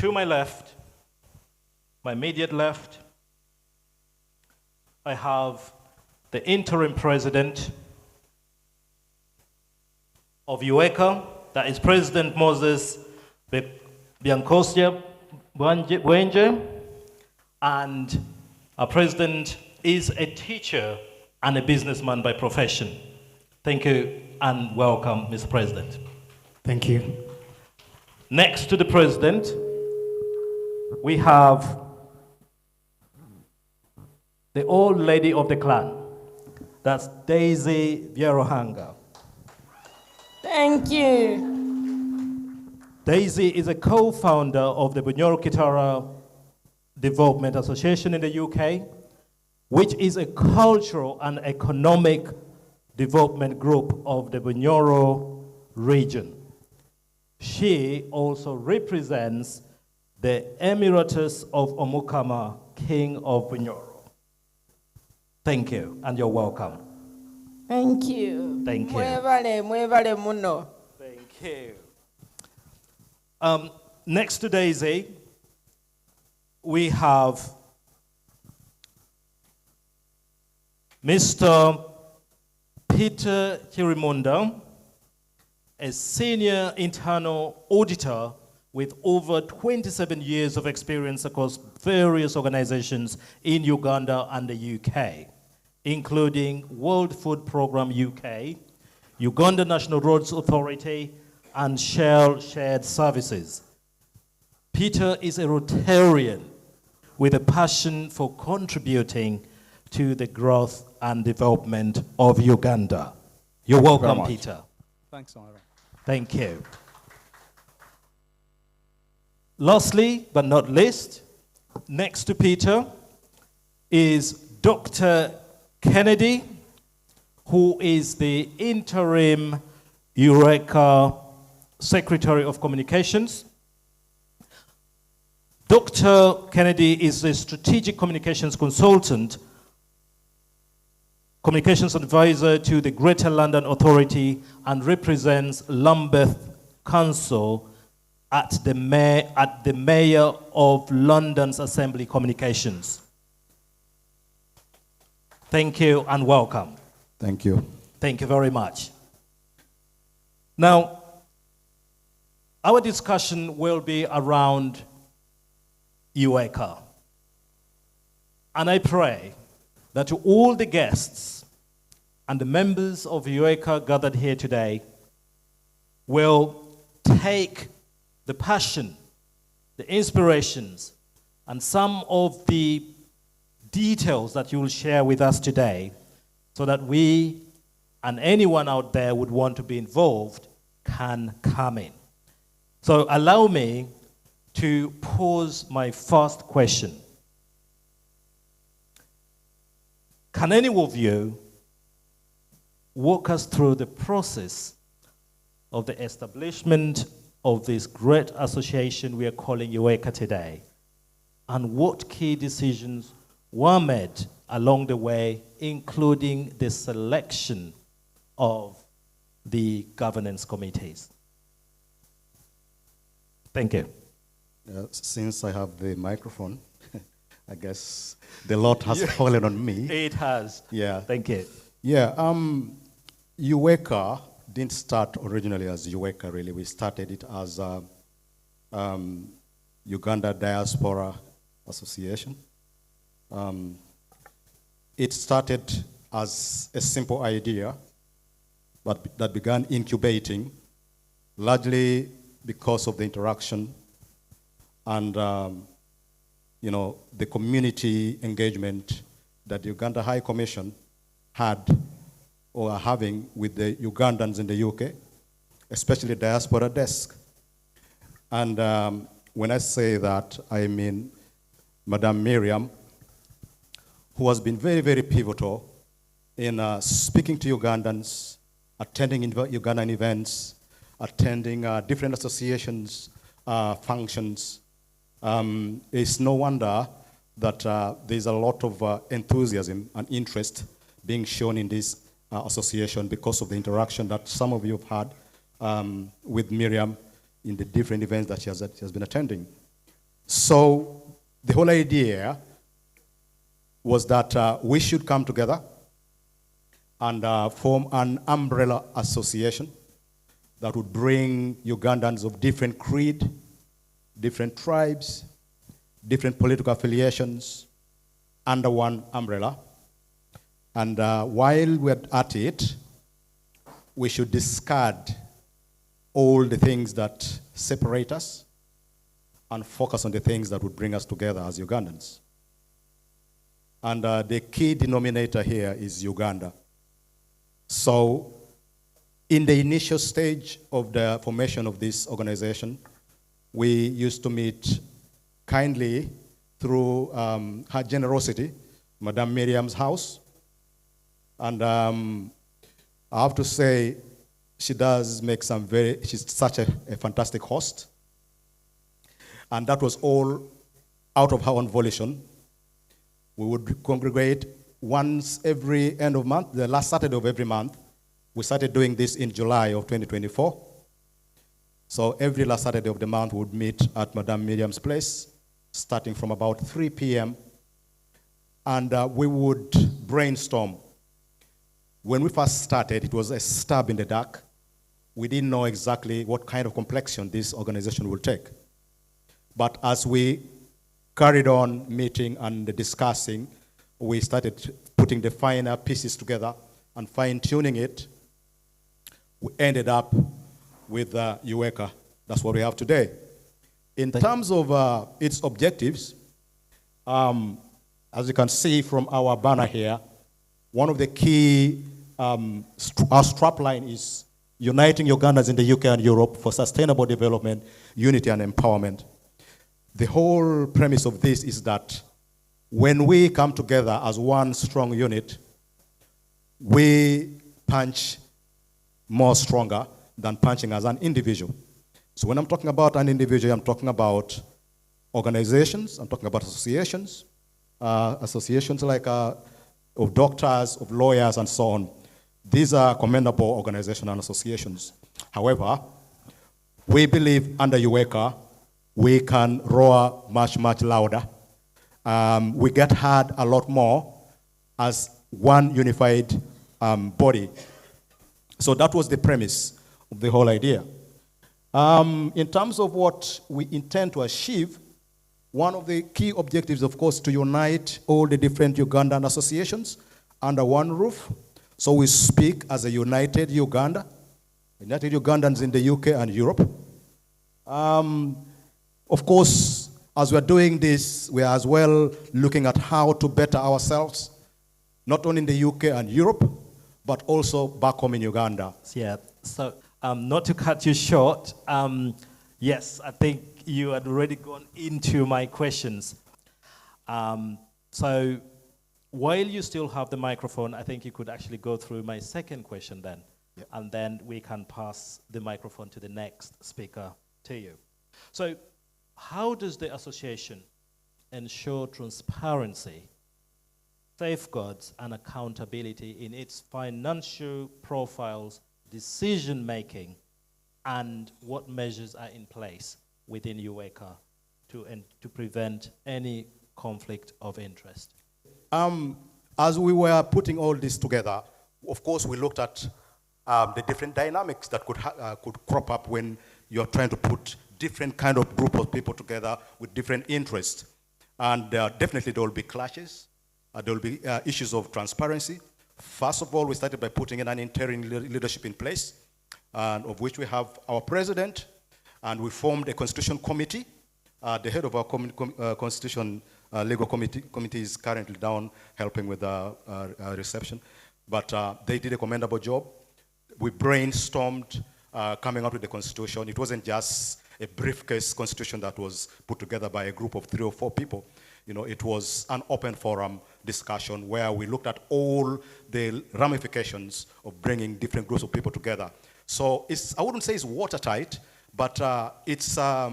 To my left, my immediate left, I have the interim president of UEUKA, that is President Moses Biancosia Buenje, and our president is a teacher and a businessman by profession. Thank you and welcome, Mr. President. Thank you. Next to the president, we have the old lady of the clan. That's Daisy Vierohanga. Thank you. Daisy is a co-founder of the Bunyoro Kitara Development Association in the UK, which is a cultural and economic development group of the Bunyoro region. She also represents the Emiratus of Omukama, King of Bunyoro. Thank you, and you're welcome. Thank you. Thank you. Mwevale muno. Thank you. Next to Daisy, we have Mr. Peter Chirimunda, a senior internal auditor with over 27 years of experience across various organizations in Uganda and the UK, including World Food Programme UK, Uganda National Roads Authority, and Shell Shared Services. Peter is a Rotarian with a passion for contributing to the growth and development of Uganda. You're welcome, Peter. Thanks, Ira. Thank you. Lastly, but not least, next to Peter is Dr. Kennedy, who is the interim UEUKA Secretary of Communications. Dr. Kennedy is a strategic communications consultant, communications advisor to the Greater London Authority, and represents Lambeth Council at the Mayor of London's Assembly Communications. Thank you and welcome. Thank you. Thank you very much. Now, our discussion will be around UEUKA. And I pray that to all the guests and the members of UEUKA gathered here today will take the passion, the inspirations, and some of the details that you will share with us today so that we and anyone out there would want to be involved can come in. So allow me to pose my first question. Can any of you walk us through the process of the establishment of this great association we are calling UEUKA today, and what key decisions were made along the way, including the selection of the governance committees? Thank you. Since I have the microphone, I guess the lot has fallen on me. It has. Yeah. Thank you. Yeah. UEUKA didn't start originally as UEUKA, really. We started it as Uganda Diaspora Association. It started as a simple idea, but that began incubating, largely because of the interaction and the community engagement that the Uganda High Commission had or are having with the Ugandans in the UK, especially the diaspora desk. And when I say that, I mean Madame Miriam, who has been very, very pivotal in speaking to Ugandans, attending Ugandan events, attending different associations, functions. It's no wonder that there's a lot of enthusiasm and interest being shown in this association because of the interaction that some of you have had with Miriam in the different events that she has been attending. So the whole idea was that we should come together and form an umbrella association that would bring Ugandans of different creed, different tribes, different political affiliations under one umbrella. And while we're at it, we should discard all the things that separate us and focus on the things that would bring us together as Ugandans. And the key denominator here is Uganda. So in the initial stage of the formation of this organization, we used to meet kindly through her generosity, Madame Miriam's house. And I have to say, she does make she's such a fantastic host. And that was all out of her own volition. We would congregate once every end of month, the last Saturday of every month. We started doing this in July of 2024. So every last Saturday of the month, we would meet at Madame Miriam's place, starting from about 3 p.m. And we would brainstorm. When we first started, it was a stab in the dark. We didn't know exactly what kind of complexion this organization will take. But as we carried on meeting and discussing, we started putting the finer pieces together and fine-tuning it. We ended up with UEUKA. That's what we have today. In terms of its objectives, as you can see from our banner here, one of the key, our strapline is uniting Ugandans in the UK and Europe for sustainable development, unity and empowerment. The whole premise of this is that when we come together as one strong unit, we punch more stronger than punching as an individual. So when I'm talking about an individual, I'm talking about organizations, I'm talking about associations, associations like of doctors, of lawyers, and so on. These are commendable organizations and associations. However, we believe under UEUKA, we can roar much, much louder. We get heard a lot more as one unified body. So that was the premise of the whole idea. In terms of what we intend to achieve, one of the key objectives, of course, to unite all the different Ugandan associations under one roof. So we speak as a united Uganda, united Ugandans in the UK and Europe. Of course, as we're doing this, we are as well looking at how to better ourselves, not only in the UK and Europe, but also back home in Uganda. Yeah, so not to cut you short, yes, I think you had already gone into my questions. So while you still have the microphone, I think you could actually go through my second question then, yep. And then we can pass the microphone to the next speaker to you. So how does the association ensure transparency, safeguards, and accountability in its financial profiles, decision-making, and what measures are in place within UEUKA to prevent any conflict of interest? As we were putting all this together, of course, we looked at the different dynamics that could crop up when you're trying to put different kind of group of people together with different interests. And definitely there will be clashes. There will be issues of transparency. First of all, we started by putting in an interim leadership in place, of which we have our president, and we formed a constitution committee. The head of our constitution legal committee is currently down helping with reception, but they did a commendable job. We brainstormed coming up with the constitution. It wasn't just a briefcase constitution that was put together by a group of 3 or 4 people. You know, it was an open forum discussion where we looked at all the ramifications of bringing different groups of people together. So I wouldn't say it's watertight, but it's a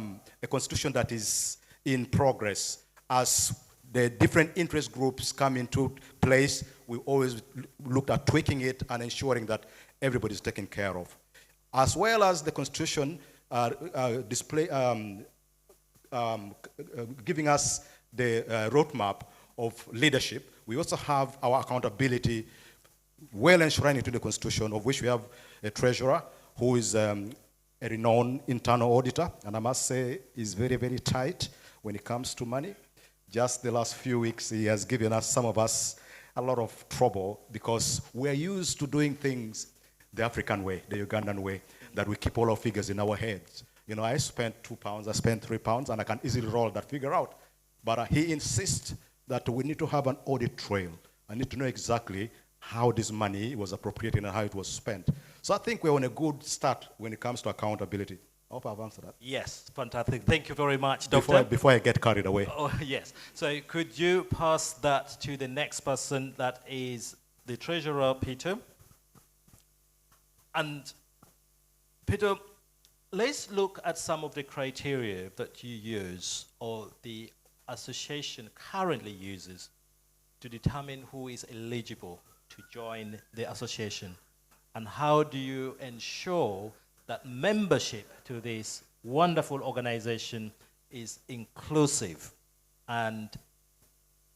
constitution that is in progress. As the different interest groups come into place, we always looked at tweaking it and ensuring that everybody's taken care of. As well as the constitution giving us the roadmap of leadership, we also have our accountability well enshrined into the Constitution, of which we have a treasurer who is a renowned internal auditor, and I must say is very, very tight when it comes to money. Just the last few weeks, he has given us, some of us, a lot of trouble because we're used to doing things the African way, the Ugandan way, that we keep all our figures in our heads. You know, I spent £2, I spent £3, and I can easily roll that figure out. But he insists that we need to have an audit trail. I need to know exactly how this money was appropriated and how it was spent. So I think we're on a good start when it comes to accountability. I hope I've answered that. Yes, fantastic. Thank you very much, Doctor. Before I get carried away. Oh, yes. So could you pass that to the next person, that is the Treasurer, Peter? And Peter, let's look at some of the criteria that you use, or the association currently uses, to determine who is eligible to join the association. And how do you ensure that membership to this wonderful organization is inclusive and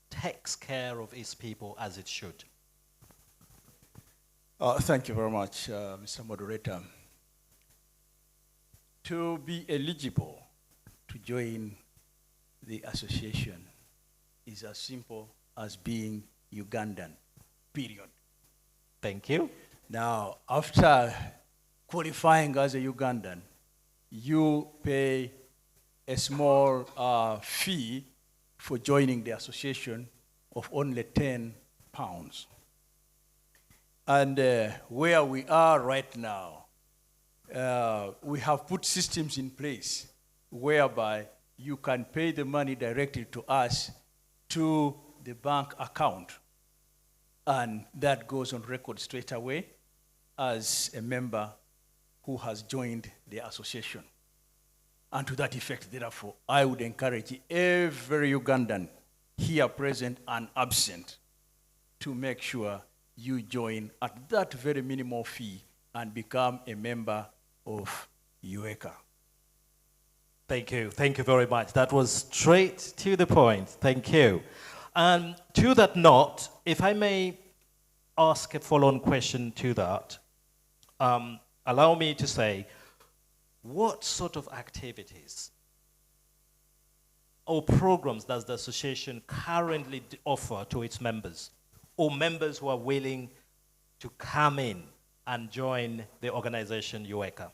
takes care of its people as it should? Thank you very much, Mr. Moderator. To be eligible to join the association is as simple as being Ugandan, period. Thank you. Now, after qualifying as a Ugandan, you pay a small fee for joining the association of only £10. And where we are right now, we have put systems in place whereby you can pay the money directly to us to the bank account, and that goes on record straight away as a member who has joined the association. And to that effect, therefore, I would encourage every Ugandan here present and absent to make sure you join at that very minimal fee and become a member of UEUKA. Thank you. Thank you very much. That was straight to the point. Thank you. And to that note, if I may ask a follow-on question to that, allow me to say, what sort of activities or programs does the association currently offer to its members, or members who are willing to come in and join the organization UEUKA?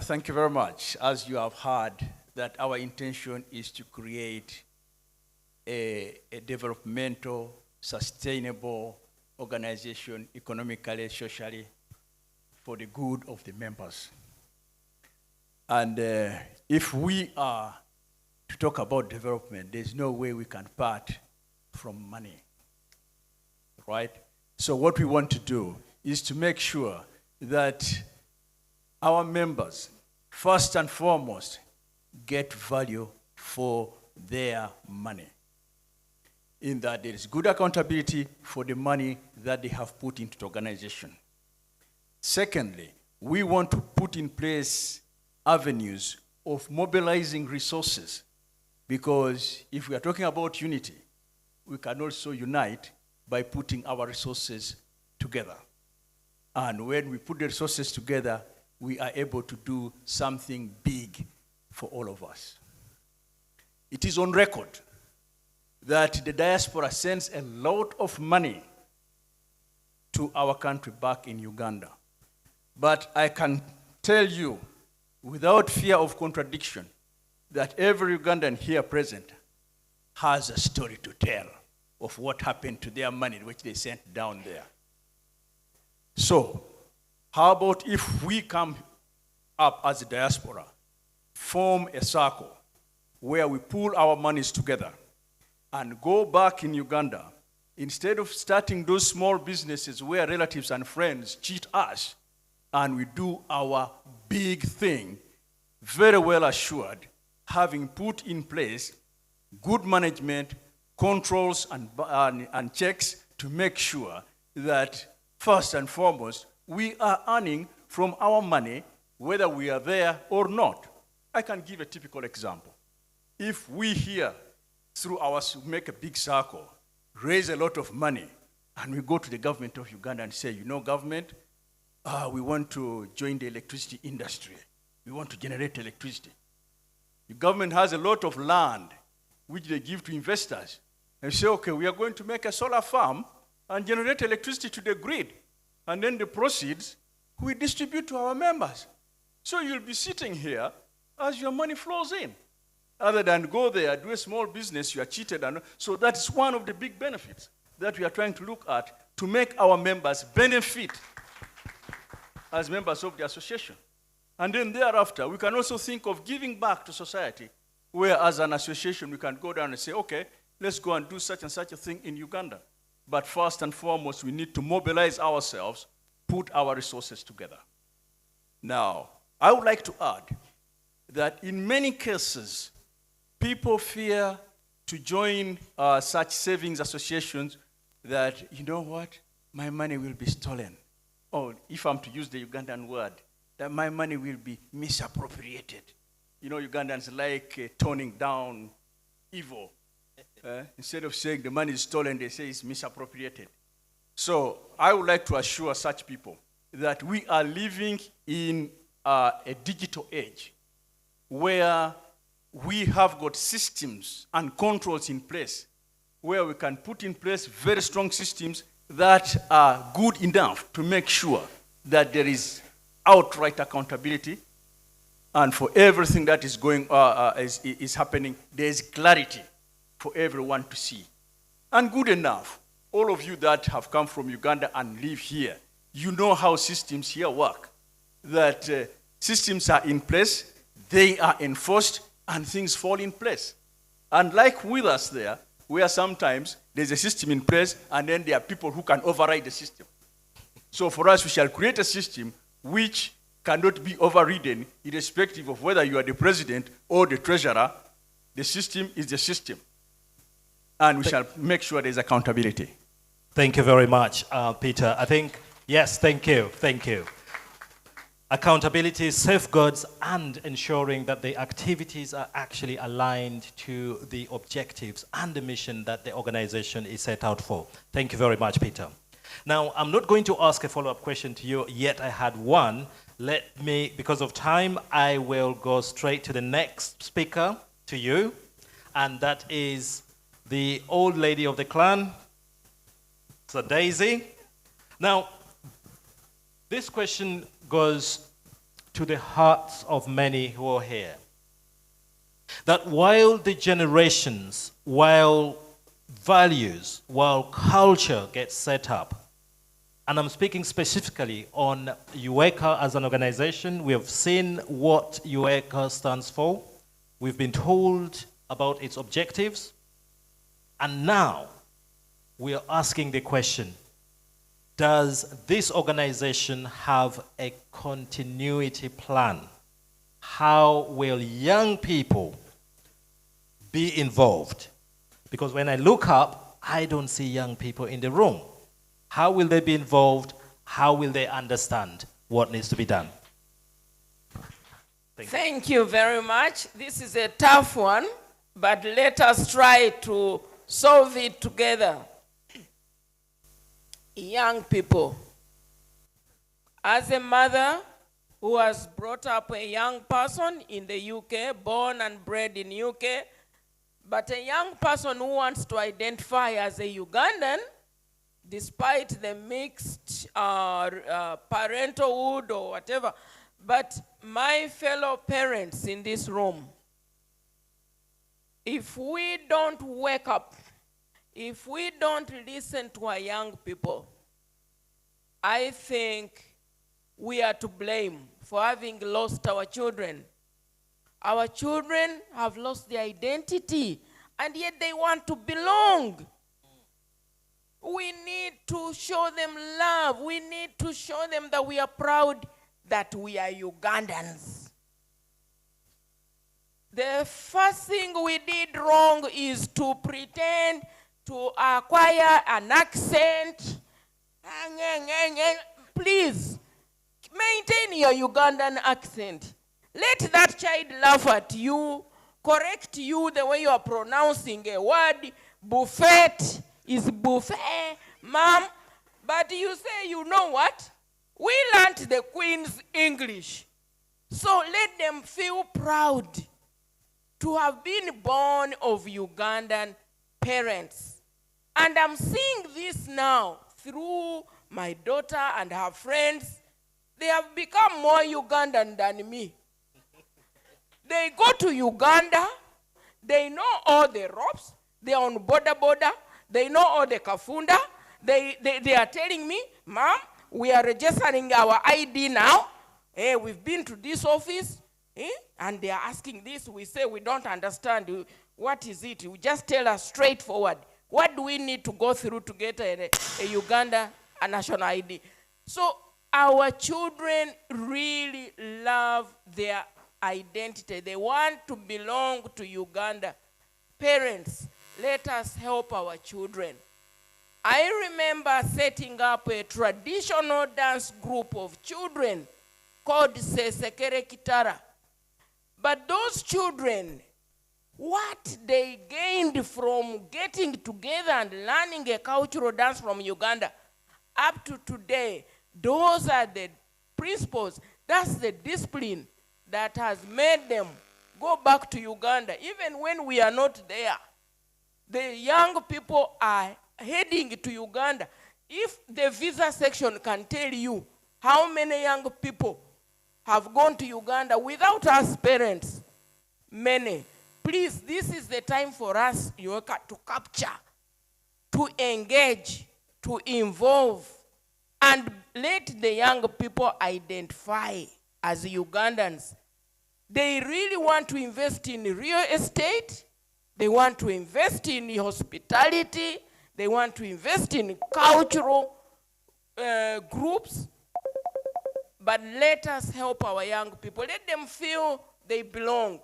Thank you very much. As you have heard, that our intention is to create a developmental, sustainable organization, economically, socially, for the good of the members. And if we are to talk about development, there's no way we can part from money, right? So what we want to do is to make sure that our members, first and foremost, get value for their money, in that there is good accountability for the money that they have put into the organization. Secondly, we want to put in place avenues of mobilizing resources, because if we are talking about unity, we can also unite by putting our resources together. And when we put the resources together, we are able to do something big for all of us. It is on record that the diaspora sends a lot of money to our country back in Uganda. But I can tell you, without fear of contradiction, that every Ugandan here present has a story to tell of what happened to their money which they sent down there. So, how about if we come up as a diaspora, form a circle where we pool our monies together and go back in Uganda, instead of starting those small businesses where relatives and friends cheat us, and we do our big thing, very well assured, having put in place good management, controls, and checks to make sure that, first and foremost, we are earning from our money, whether we are there or not. I can give a typical example. If we here, through our make a big circle, raise a lot of money, and we go to the government of Uganda and say, you know, government, we want to join the electricity industry. We want to generate electricity. The government has a lot of land which they give to investors. And say, okay, we are going to make a solar farm and generate electricity to the grid. And then the proceeds, we distribute to our members. So you'll be sitting here as your money flows in. Other than go there, do a small business, you are cheated. So that's one of the big benefits that we are trying to look at to make our members benefit as members of the association. And then thereafter, we can also think of giving back to society, where as an association, we can go down and say, okay, let's go and do such and such a thing in Uganda. But first and foremost, we need to mobilize ourselves, put our resources together. Now, I would like to add that in many cases, people fear to join such savings associations that, you know what, my money will be stolen. Or if I'm to use the Ugandan word, that my money will be misappropriated. You know, Ugandans like toning down evil. Instead of saying the money is stolen, they say it's misappropriated. So I would like to assure such people that we are living in a digital age where we have got systems and controls in place where we can put in place very strong systems that are good enough to make sure that there is outright accountability, and for everything that is going is happening, there is clarity for everyone to see. And good enough, all of you that have come from Uganda and live here, you know how systems here work. That systems are in place, they are enforced, and things fall in place. And like with us there, where sometimes there's a system in place, and then there are people who can override the system. So for us, we shall create a system which cannot be overridden, irrespective of whether you are the president or the treasurer. The system is the system. And we shall make sure there's accountability. Thank you very much, Peter. I think, yes, thank you. Accountability, safeguards, and ensuring that the activities are actually aligned to the objectives and the mission that the organization is set out for. Thank you very much, Peter. Now, I'm not going to ask a follow-up question to you, yet I had one. Let me, because of time, I will go straight to the next speaker, to you, and that is the old lady of the clan, so Daisy. Now, this question goes to the hearts of many who are here. That while the generations, while values, while culture gets set up, and I'm speaking specifically on UEUKA as an organization. We have seen what UEUKA stands for. We've been told about its objectives. And now we are asking the question, does this organization have a continuity plan? How will young people be involved? Because when I look up, I don't see young people in the room. How will they be involved? How will they understand what needs to be done? Thank you very much. This is a tough one, but let us try to solve it together. Young people. As a mother who has brought up a young person in the UK, born and bred in UK, but a young person who wants to identify as a Ugandan, despite the mixed parenthood or whatever. But my fellow parents in this room, if we don't wake up, if we don't listen to our young people, I think we are to blame for having lost our children. Our children have lost their identity, and yet they want to belong. We need to show them love. We need to show them that we are proud that we are Ugandans. The first thing we did wrong is to pretend to acquire an accent. Please, maintain your Ugandan accent. Let that child laugh at you, correct you the way you are pronouncing a word. Buffet is buffet, ma'am. But you say, you know what? We learned the Queen's English. So let them feel proud to have been born of Ugandan parents. And I'm seeing this now through my daughter and her friends. They have become more Ugandan than me. They go to Uganda, they know all the ropes, they are on border, they know all the kafunda. They are telling me, Mom, we are registering our ID now. We've been to this office, and they are asking this. We say we don't understand. What is it? You just tell us straightforward. What do we need to go through to get a Uganda national ID? So our children really love their identity. They want to belong to Uganda. Parents, let us help our children. I remember setting up a traditional dance group of children called Sesekere Kitara. But those children, what they gained from getting together and learning a cultural dance from Uganda, up to today, those are the principles, that's the discipline that has made them go back to Uganda. Even when we are not there, the young people are heading to Uganda. If the visa section can tell you how many young people have gone to Uganda without us parents, many. Please, this is the time for us, UEUKA, to capture, to engage, to involve, and let the young people identify as Ugandans. They really want to invest in real estate. They want to invest in hospitality. They want to invest in cultural groups. But let us help our young people. Let them feel they belong.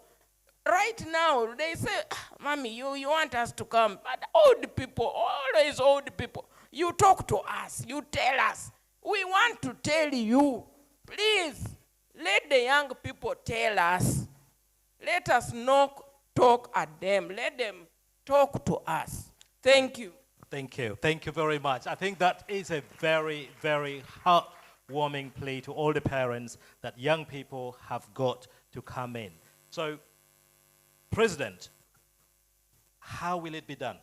Right now, they say, Mommy, you want us to come. But old people, always old people, you talk to us, you tell us. We want to tell you. Please, let the young people tell us. Let us not talk at them. Let them talk to us. Thank you. Thank you. Thank you very much. I think that is a very, very heartwarming plea to all the parents that young people have got to come in. So, President, how will it be done?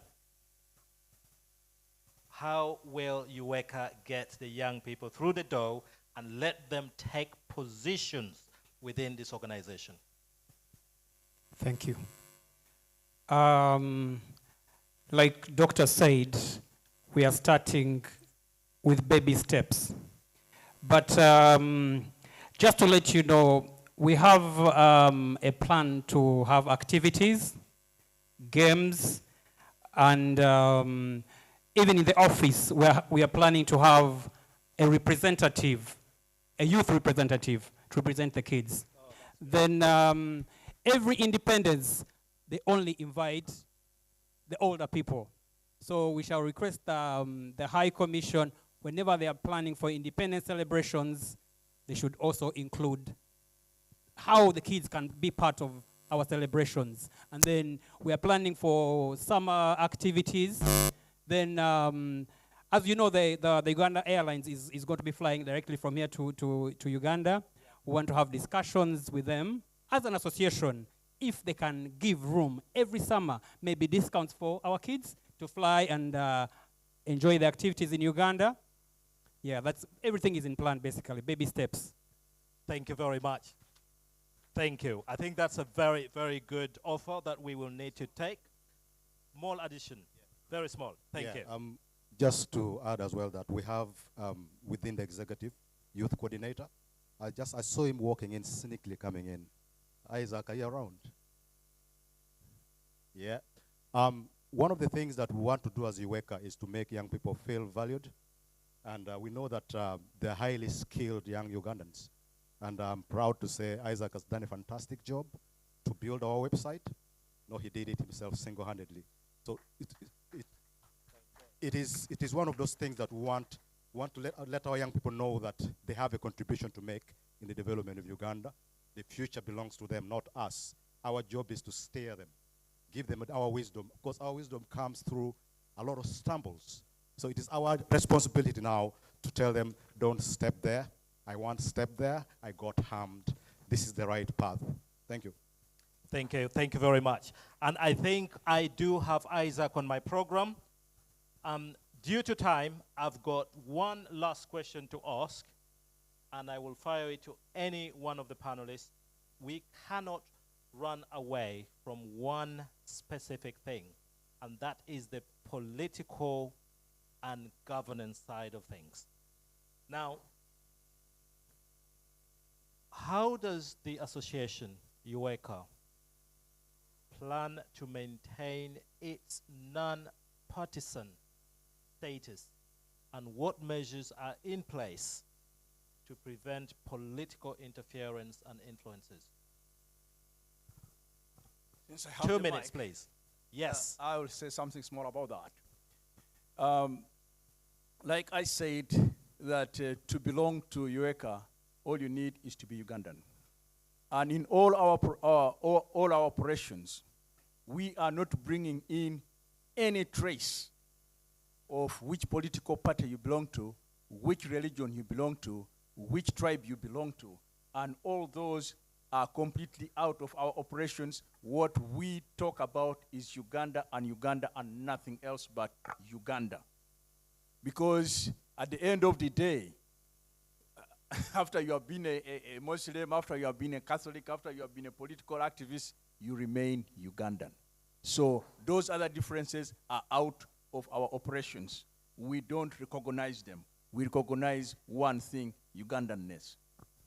How will UEUKA get the young people through the door and let them take positions within this organization? Thank you. Like Doctor said, we are starting with baby steps. But just to let you know, we have a plan to have activities, games, and even in the office, we are planning to have a representative, a youth representative to represent the kids. Then every independence, they only invite the older people. So we shall request the High Commission, whenever they are planning for independence celebrations, they should also include how the kids can be part of our celebrations. And then we are planning for summer activities. Then, as you know, the Uganda Airlines is going to be flying directly from here to Uganda. We want to have discussions with them as an association, if they can give room every summer, maybe discounts for our kids to fly and enjoy the activities in Uganda. Yeah, everything is in plan, basically, baby steps. Thank you very much. Thank you. I think that's a very, very good offer that we will need to take. Small addition, very small. Thank you. Just to add as well that we have within the executive youth coordinator. I saw him walking in, cynically coming in. Isaac, are you around? Yeah. One of the things that we want to do as UEUKA is to make young people feel valued. And we know that they're highly skilled young Ugandans. And I'm proud to say Isaac has done a fantastic job to build our website. No, he did it himself single-handedly. So it is one of those things that we want to let our young people know that they have a contribution to make in the development of Uganda. The future belongs to them, not us. Our job is to steer them, give them our wisdom, because our wisdom comes through a lot of stumbles. So it is our responsibility now to tell them, don't step there. I once stepped there, I got harmed. This is the right path. Thank you. Thank you. Thank you very much. And I think I do have Isaac on my program. Due to time, I've got one last question to ask, and I will fire it to any one of the panelists. We cannot run away from one specific thing, and that is the political and governance side of things. Now, how does the association, UEUKA, plan to maintain its non-partisan status, and what measures are in place to prevent political interference and influences? Since I have 2 the minutes, mic, please. Yes. I will say something small about that. Like I said, that to belong to UEUKA, all you need is to be Ugandan. And in all our operations, we are not bringing in any trace of which political party you belong to, which religion you belong to, which tribe you belong to, and all those are completely out of our operations. What we talk about is Uganda and nothing else but Uganda. Because at the end of the day, after you have been a Muslim, after you have been a Catholic, after you have been a political activist, you remain Ugandan. So those other differences are out of our operations. We don't recognize them. We recognize one thing, Ugandanness.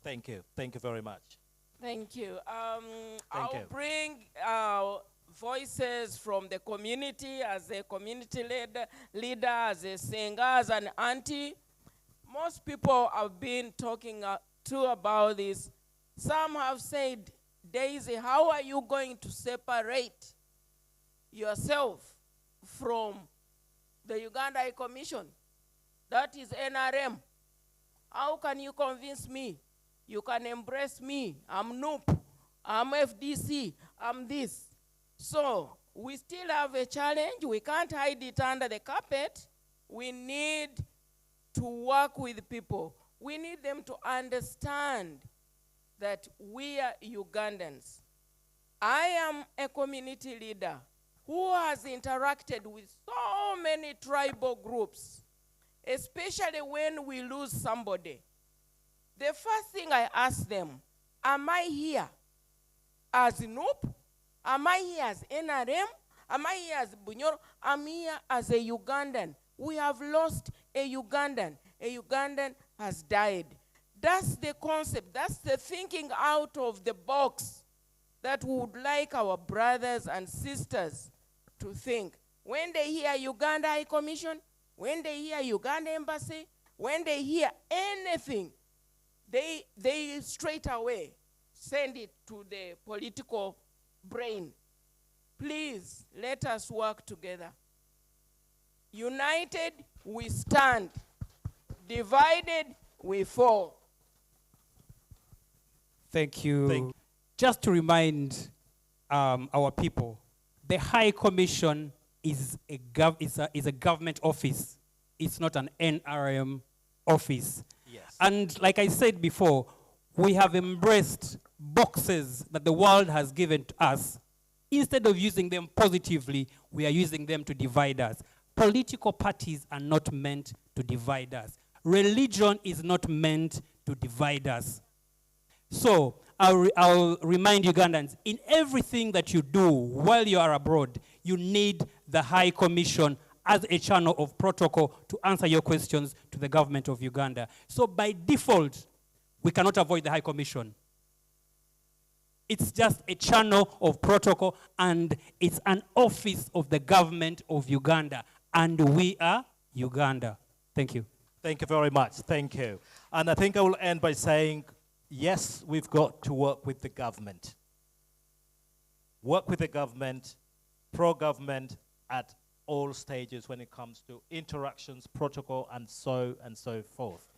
Thank you. Thank you very much. Thank you. Thank I'll you. bring voices from the community as a community leader, as a singer, as an auntie. Most people have been talking too about this. Some have said, Daisy, how are you going to separate yourself from the Uganda High Commission? That is NRM. How can you convince me? You can embrace me. I'm NUP. I'm FDC. I'm this. So we still have a challenge. We can't hide it under the carpet. We need to work with people. We need them to understand that we are Ugandans. I am a community leader who has interacted with so many tribal groups, especially when we lose somebody. The first thing I ask them, am I here as NUP? Am I here as NRM? Am I here as Bunyoro? I'm here as a Ugandan. We have lost a Ugandan. A Ugandan has died. That's the concept. That's the thinking out of the box that we would like our brothers and sisters to think. When they hear Uganda High Commission, when they hear Uganda Embassy, when they hear anything, they straight away send it to the political brain. Please, let us work together. United, we stand. Divided, we fall. Thank you. Just to remind our people, the High Commission is a government office. It's not an NRM office. Yes. And like I said before, we have embraced boxes that the world has given to us. Instead of using them positively, we are using them to divide us. Political parties are not meant to divide us. Religion is not meant to divide us. So I'll remind Ugandans, in everything that you do while you are abroad, you need the High Commission as a channel of protocol to answer your questions to the government of Uganda. So by default, we cannot avoid the High Commission. It's just a channel of protocol, and it's an office of the government of Uganda, and we are Uganda. Thank you. Thank you very much. Thank you. And I think I will end by saying, yes, we've got to work with the government. Work with the government, pro-government at all stages when it comes to interactions, protocol, and so forth.